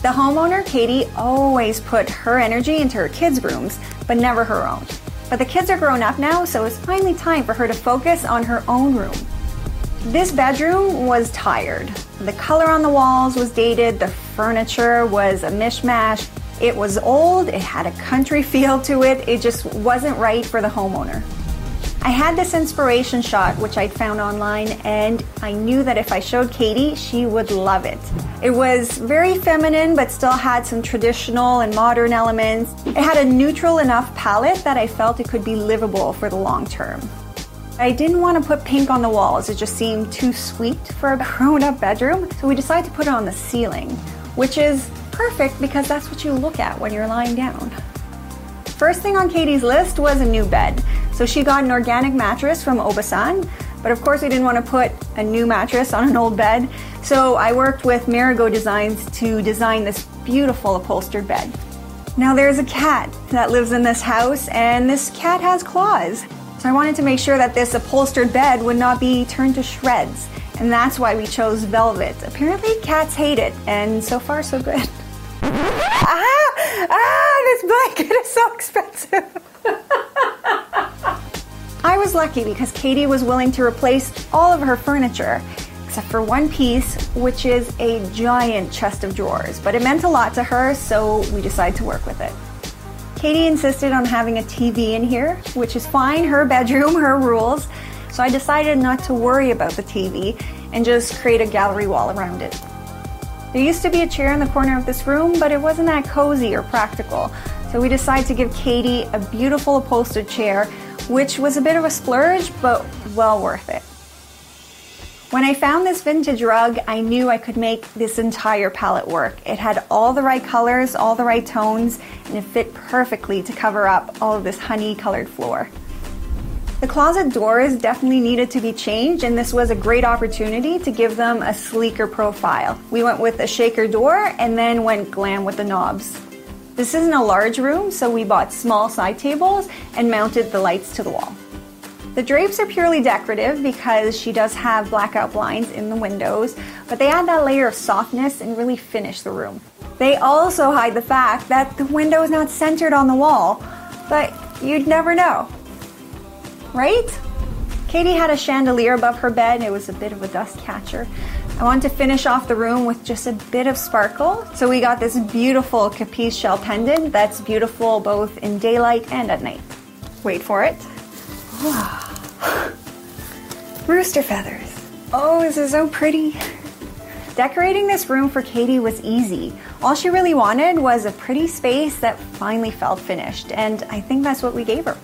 The homeowner, Katie, always put her energy into her kids' rooms, but never her own. But the kids are grown up now, so it's finally time for her to focus on her own room. This bedroom was tired. The color on the walls was dated, the furniture was a mishmash. It was old, it had a country feel to it, it just wasn't right for the homeowner. I had this inspiration shot, which I'd found online, and I knew that if I showed Katie, she would love it. It was very feminine, but still had some traditional and modern elements. It had a neutral enough palette that I felt it could be livable for the long term. I didn't want to put pink on the walls, it just seemed too sweet for a grown-up bedroom, so we decided to put it on the ceiling, which is perfect because that's what you look at when you're lying down. First thing on Katie's list was a new bed. So she got an organic mattress from Obasan, but of course we didn't want to put a new mattress on an old bed. So I worked with Marigo Designs to design this beautiful upholstered bed. Now there's a cat that lives in this house, and this cat has claws. So I wanted to make sure that this upholstered bed would not be turned to shreds. And that's why we chose velvet. Apparently cats hate it, and so far so good. This blanket is so expensive. I was lucky because Katie was willing to replace all of her furniture, except for one piece, which is a giant chest of drawers. But it meant a lot to her, so we decided to work with it. Katie insisted on having a TV in here, which is fine, her bedroom, her rules. So I decided not to worry about the TV and just create a gallery wall around it. There used to be a chair in the corner of this room, but it wasn't that cozy or practical. So we decided to give Katie a beautiful upholstered chair, which was a bit of a splurge, but well worth it. When I found this vintage rug, I knew I could make this entire palette work. It had all the right colors, all the right tones, and it fit perfectly to cover up all of this honey-colored floor. The closet doors definitely needed to be changed, and this was a great opportunity to give them a sleeker profile. We went with a shaker door and then went glam with the knobs. This isn't a large room, so we bought small side tables and mounted the lights to the wall. The drapes are purely decorative because she does have blackout blinds in the windows, but they add that layer of softness and really finish the room. They also hide the fact that the window is not centered on the wall, but you'd never know. Right? Katie had a chandelier above her bed. It was a bit of a dust catcher. I wanted to finish off the room with just a bit of sparkle, so we got this beautiful capiz shell pendant that's beautiful both in daylight and at night. Wait for it. Rooster feathers. Oh, this is so pretty. Decorating this room for Katie was easy. All she really wanted was a pretty space that finally felt finished, and I think that's what we gave her.